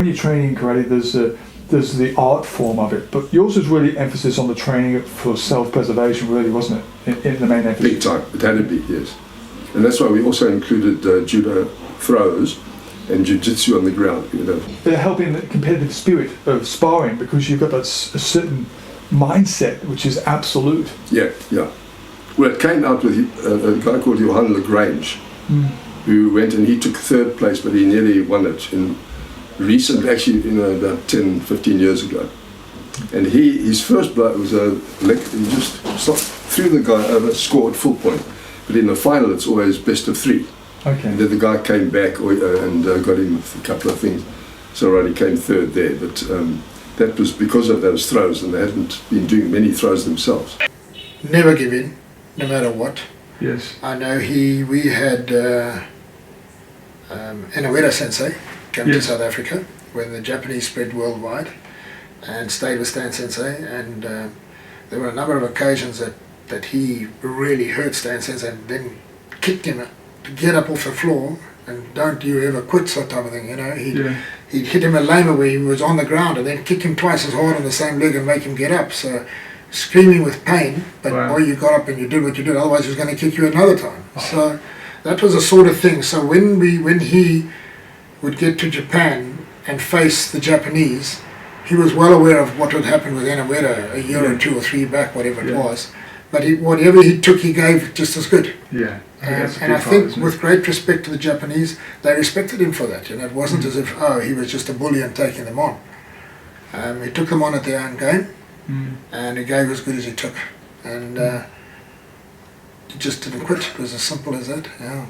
when you're training in karate, there's the art form of it, but yours was really emphasis on the training for self-preservation, really, wasn't it? In the main emphasis. Big time. It had to be, yes. And that's why we also included judo throws and jiu-jitsu on the ground, you know. They're helping the competitive spirit of sparring because you've got that a certain mindset which is absolute. Yeah, yeah. Well, it came out with a guy called Johan Lagrange, who went and he took third place, but he nearly won it in recent, actually, you know, about 10, 15 years ago. And his first blow was he just threw the guy over, scored full point. But in the final, it's always best of 3. Okay. And then the guy came back and got him with a couple of things. So right, he came third there. But that was because of those throws, and they hadn't been doing many throws themselves. Never give in, no matter what. Yes. I know we had Inawera Sensei come to South Africa when the Japanese spread worldwide, and stayed with Stan Sensei, and there were a number of occasions that he really hurt Stan Sensei and then kicked him to get up off the floor, and don't you ever quit, sort of thing, you know. He'd hit him a lamer where he was on the ground and then kick him twice as hard on the same leg and make him get up, so screaming with pain, but boy, you got up and you did what you did, otherwise he was going to kick you another time. So that was a sort of thing. So when he would get to Japan and face the Japanese, he was well aware of what would happen with Inawera a year or 2 or 3 back, whatever it was. But whatever he took, he gave just as good. Yeah. And I think with great respect to the Japanese, they respected him for that. You know, it wasn't as if, he was just a bully and taking them on. He took them on at their own game, and he gave as good as he took. And he just didn't quit. It was as simple as that. Yeah.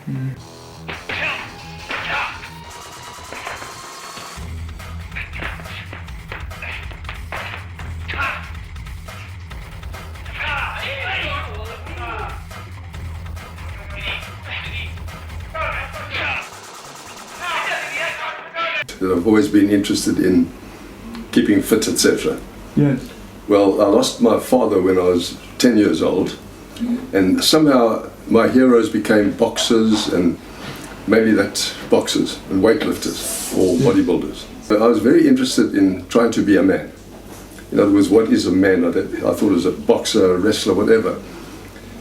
I've always been interested in keeping fit, etc. Yes. Well, I lost my father when I was 10 years old, and somehow my heroes became boxers, and maybe that's boxers and weightlifters or bodybuilders. But I was very interested in trying to be a man. In other words, what is a man? I thought it was a boxer, a wrestler, whatever.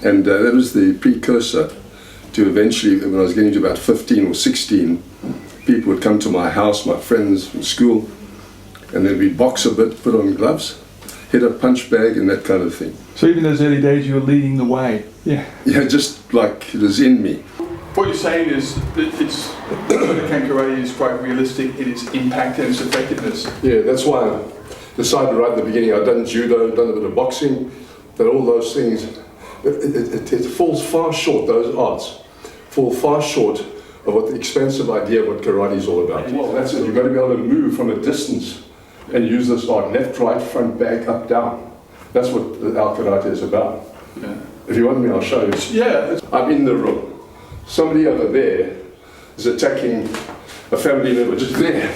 And that was the precursor to eventually, when I was getting to about 15 or 16, people would come to my house, my friends from school, and then we'd box a bit, put on gloves, hit a punch bag and that kind of thing. So even those early days you were leading the way. Yeah. Yeah, just like it was in me. What you're saying is that it's Budokan karate is quite realistic in its impact and its effectiveness. Yeah, that's why I decided right at the beginning. I've done judo, done a bit of boxing, done all those things. It falls far short, those arts fall far short of what the expansive idea of what karate is all about. Well, that's it. You've got to be able to move from a distance and use this art, left, right, front, back, up, down. That's what our karate is about. Yeah. If you want me, I'll show you. Yeah. I'm in the room. Somebody over there is attacking a family member just there.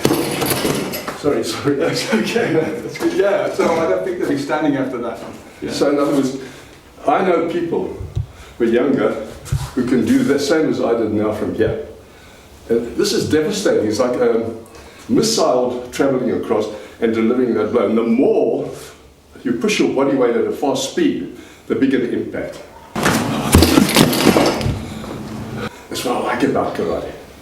Sorry. That's okay. That's good. Yeah. So I don't think they'll be standing after that. Yeah. So in other words, I know people who are younger who can do the same as I did now from here. This is devastating. It's like a missile traveling across and delivering that blow. And the more you push your body weight at a fast speed, the bigger the impact. That's what I like about karate.